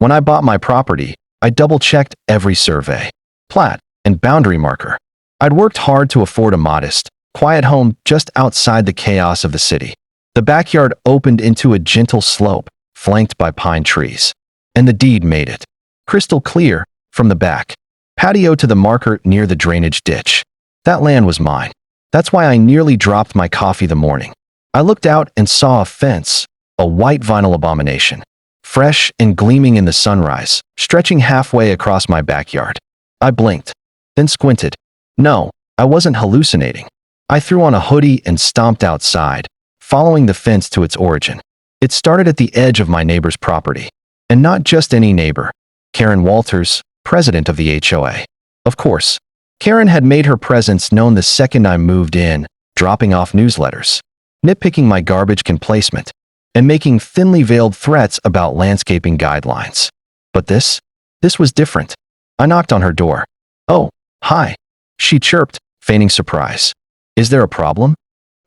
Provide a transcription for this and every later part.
When I bought my property, I double-checked every survey, plat, and boundary marker. I'd worked hard to afford a modest, quiet home just outside the chaos of the city. The backyard opened into a gentle slope, flanked by pine trees. And the deed made it crystal clear from the back patio to the marker near the drainage ditch. That land was mine. That's why I nearly dropped my coffee the morning. I looked out and saw a fence, a white vinyl abomination, fresh and gleaming in the sunrise, stretching halfway across my backyard. I blinked, then squinted. No, I wasn't hallucinating. I threw on a hoodie and stomped outside, following the fence to its origin. It started at the edge of my neighbor's property. And not just any neighbor. Karen Walters, president of the HOA. Of course, Karen had made her presence known the second I moved in, dropping off newsletters, nitpicking my garbage can placement, and making thinly veiled threats about landscaping guidelines. But this was different. I knocked on her door. "Oh, hi," she chirped, feigning surprise. "Is there a problem?"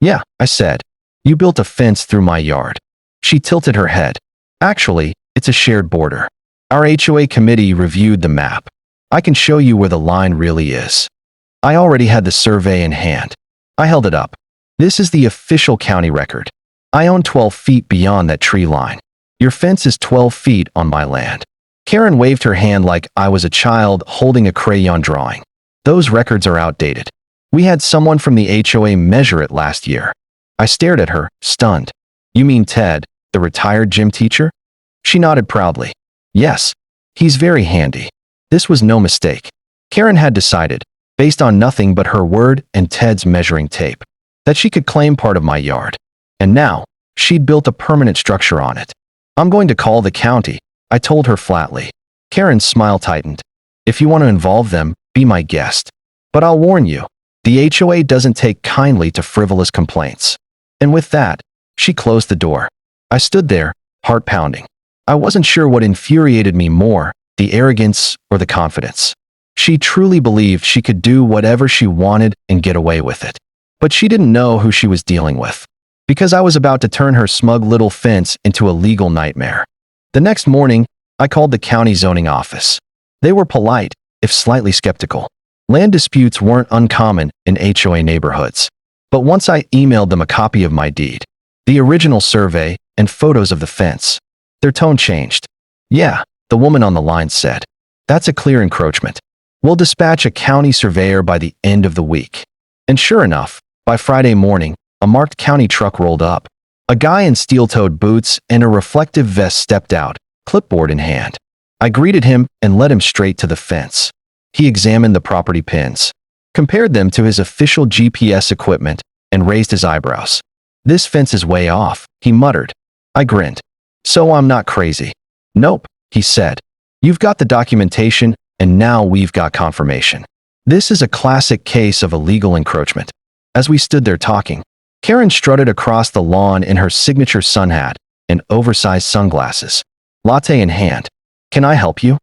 "Yeah," I said. "You built a fence through my yard." She tilted her head. "Actually, it's a shared border. Our HOA committee reviewed the map. I can show you where the line really is." I already had the survey in hand. I held it up. "This is the official county record. I own 12 feet beyond that tree line. Your fence is 12 feet on my land." Karen waved her hand like I was a child holding a crayon drawing. "Those records are outdated. We had someone from the HOA measure it last year." I stared at her, stunned. "You mean Ted, the retired gym teacher?" She nodded proudly. "Yes, he's very handy." This was no mistake. Karen had decided, based on nothing but her word and Ted's measuring tape, that she could claim part of my yard. And now, she'd built a permanent structure on it. "I'm going to call the county," I told her flatly. Karen's smile tightened. "If you want to involve them, be my guest. But I'll warn you, the HOA doesn't take kindly to frivolous complaints." And with that, she closed the door. I stood there, heart pounding. I wasn't sure what infuriated me more, the arrogance or the confidence. She truly believed she could do whatever she wanted and get away with it. But she didn't know who she was dealing with. Because I was about to turn her smug little fence into a legal nightmare. The next morning, I called the county zoning office. They were polite, if slightly skeptical. Land disputes weren't uncommon in HOA neighborhoods. But once I emailed them a copy of my deed, the original survey, and photos of the fence, their tone changed. "Yeah," the woman on the line said. "That's a clear encroachment. We'll dispatch a county surveyor by the end of the week." And sure enough, by Friday morning, a marked county truck rolled up. A guy in steel-toed boots and a reflective vest stepped out, clipboard in hand. I greeted him and led him straight to the fence. He examined the property pins, compared them to his official GPS equipment, and raised his eyebrows. "This fence is way off," he muttered. I grinned. "So I'm not crazy." "Nope," he said. "You've got the documentation, and now we've got confirmation. This is a classic case of illegal encroachment." As we stood there talking, Karen strutted across the lawn in her signature sun hat and oversized sunglasses, latte in hand. "Can I help you?"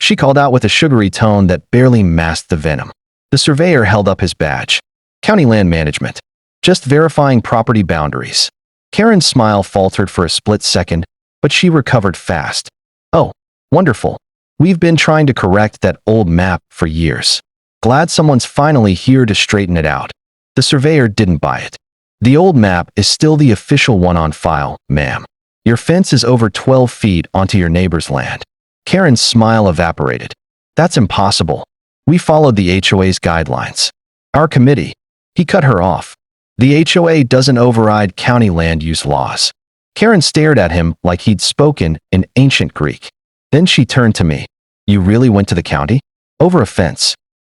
she called out with a sugary tone that barely masked the venom. The surveyor held up his badge. "County Land Management. Just verifying property boundaries." Karen's smile faltered for a split second, but she recovered fast. "Oh, wonderful. We've been trying to correct that old map for years. Glad someone's finally here to straighten it out." The surveyor didn't buy it. "The old map is still the official one on file, ma'am. Your fence is over 12 feet onto your neighbor's land." Karen's smile evaporated. "That's impossible. We followed the HOA's guidelines. Our committee." He cut her off. "The HOA doesn't override county land use laws." Karen stared at him like he'd spoken in ancient Greek. Then she turned to me. "You really went to the county? Over a fence?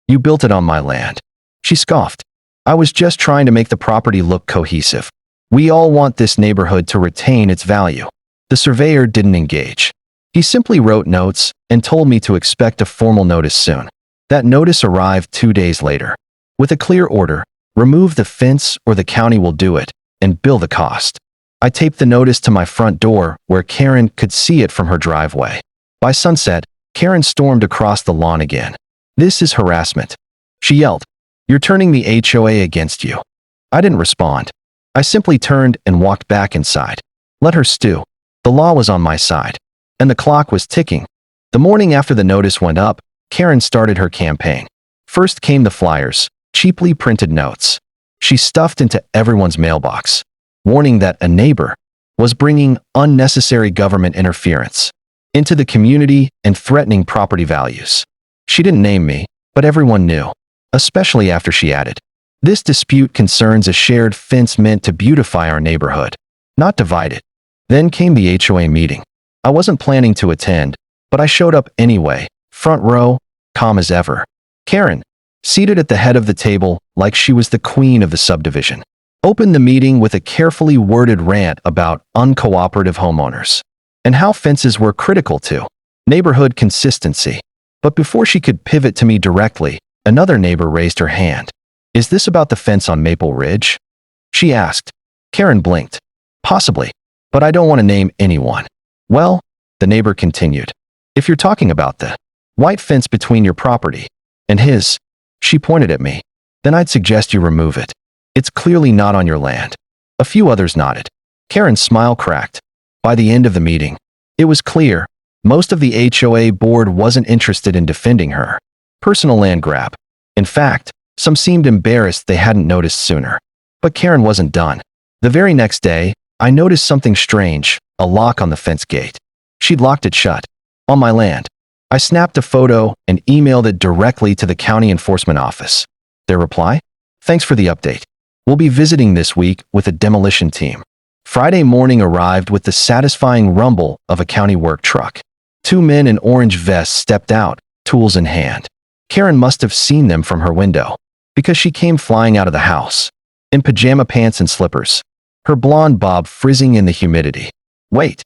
You built it on my land." She scoffed. "I was just trying to make the property look cohesive. We all want this neighborhood to retain its value." The surveyor didn't engage. He simply wrote notes and told me to expect a formal notice soon. That notice arrived 2 days later. With a clear order: remove the fence or the county will do it, and bill the cost. I taped the notice to my front door where Karen could see it from her driveway. By sunset, Karen stormed across the lawn again. "This is harassment," she yelled. "You're turning the HOA against you." I didn't respond. I simply turned and walked back inside. Let her stew. The law was on my side. And the clock was ticking. The morning after the notice went up, Karen started her campaign. First came the flyers, cheaply printed notes. She stuffed into everyone's mailbox, warning that a neighbor was bringing unnecessary government interference into the community and threatening property values. She didn't name me, but everyone knew, especially after she added, "This dispute concerns a shared fence meant to beautify our neighborhood, not divide it." Then came the HOA meeting. I wasn't planning to attend, but I showed up anyway, front row, calm as ever. Karen, seated at the head of the table like she was the queen of the subdivision, opened the meeting with a carefully worded rant about uncooperative homeowners and how fences were critical to neighborhood consistency. But before she could pivot to me directly, another neighbor raised her hand. "Is this about the fence on Maple Ridge?" she asked. Karen blinked. "Possibly, but I don't want to name anyone." "Well," the neighbor continued, "if you're talking about the white fence between your property and his," she pointed at me, "then I'd suggest you remove it. It's clearly not on your land." A few others nodded. Karen's smile cracked. By the end of the meeting, it was clear most of the HOA board wasn't interested in defending her personal land grab. In fact, some seemed embarrassed they hadn't noticed sooner. But Karen wasn't done. The very next day, I noticed something strange, a lock on the fence gate. She'd locked it shut. On my land. I snapped a photo and emailed it directly to the county enforcement office. Their reply? "Thanks for the update. We'll be visiting this week with a demolition team." Friday morning arrived with the satisfying rumble of a county work truck. Two men in orange vests stepped out, tools in hand. Karen must have seen them from her window, because she came flying out of the house, in pajama pants and slippers, her blonde bob frizzing in the humidity. Wait.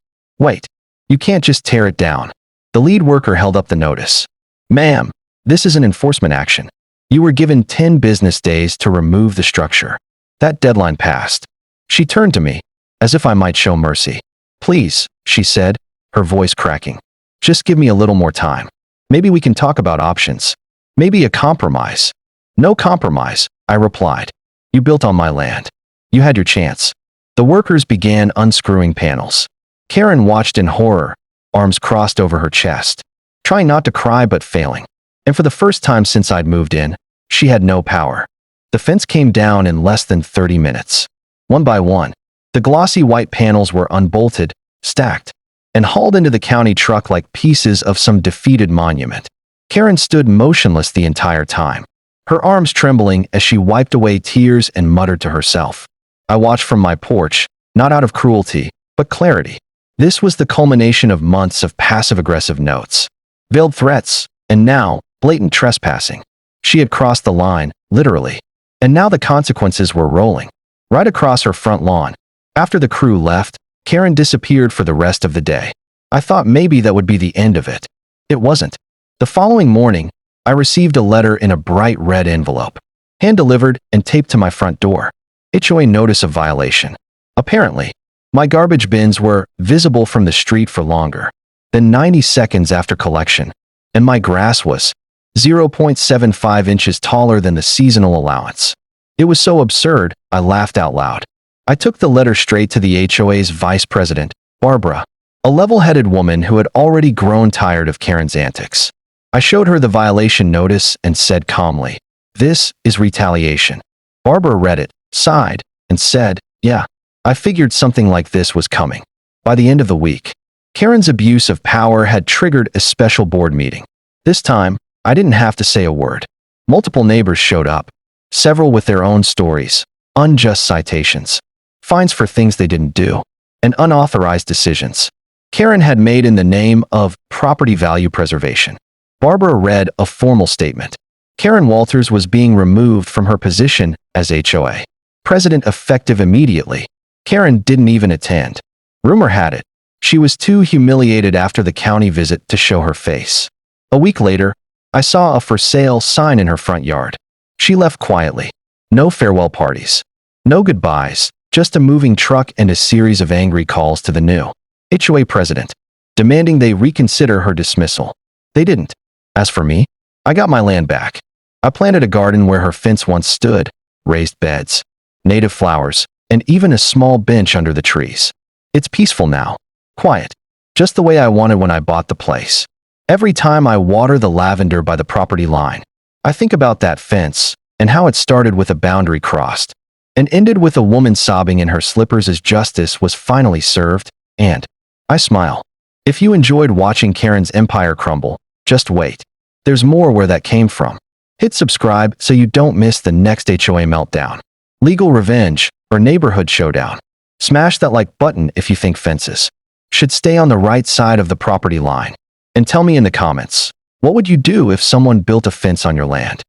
You can't just tear it down." The lead worker held up the notice. "Ma'am, this is an enforcement action. You were given 10 business days to remove the structure. That deadline passed." She turned to me, as if I might show mercy. "Please," she said, her voice cracking. "Just give me a little more time. Maybe we can talk about options. Maybe a compromise." "No compromise," I replied. "You built on my land. You had your chance." The workers began unscrewing panels. Karen watched in horror, arms crossed over her chest, trying not to cry but failing. And for the first time since I'd moved in, she had no power. The fence came down in less than 30 minutes. One by one, the glossy white panels were unbolted, stacked, and hauled into the county truck like pieces of some defeated monument. Karen stood motionless the entire time, her arms trembling as she wiped away tears and muttered to herself. I watched from my porch, not out of cruelty, but clarity. This was the culmination of months of passive-aggressive notes, veiled threats, and now, blatant trespassing. She had crossed the line, literally. And now the consequences were rolling, right across her front lawn. After the crew left, Karen disappeared for the rest of the day. I thought maybe that would be the end of it. It wasn't. The following morning, I received a letter in a bright red envelope, hand-delivered and taped to my front door. HOA notice of violation. Apparently, my garbage bins were visible from the street for longer than 90 seconds after collection, and my grass was 0.75 inches taller than the seasonal allowance. It was so absurd, I laughed out loud. I took the letter straight to the HOA's vice president, Barbara, a level-headed woman who had already grown tired of Karen's antics. I showed her the violation notice and said calmly, "This is retaliation." Barbara read it, sighed, and said, "Yeah, I figured something like this was coming." By the end of the week, Karen's abuse of power had triggered a special board meeting. This time, I didn't have to say a word. Multiple neighbors showed up, several with their own stories, unjust citations, fines for things they didn't do, and unauthorized decisions Karen had made in the name of property value preservation. Barbara read a formal statement. Karen Walters was being removed from her position as HOA president effective immediately. Karen didn't even attend. Rumor had it, she was too humiliated after the county visit to show her face. A week later, I saw a for sale sign in her front yard. She left quietly. No farewell parties. No goodbyes, just a moving truck and a series of angry calls to the new HOA president, demanding they reconsider her dismissal. They didn't. As for me, I got my land back. I planted a garden where her fence once stood, raised beds, native flowers, and even a small bench under the trees. It's peaceful now. Quiet. Just the way I wanted when I bought the place. Every time I water the lavender by the property line, I think about that fence and how it started with a boundary crossed and ended with a woman sobbing in her slippers as justice was finally served, and I smile. If you enjoyed watching Karen's empire crumble, just wait. There's more where that came from. Hit subscribe so you don't miss the next HOA meltdown, legal revenge, or neighborhood showdown. Smash that like button if you think fences should stay on the right side of the property line. And tell me in the comments, what would you do if someone built a fence on your land?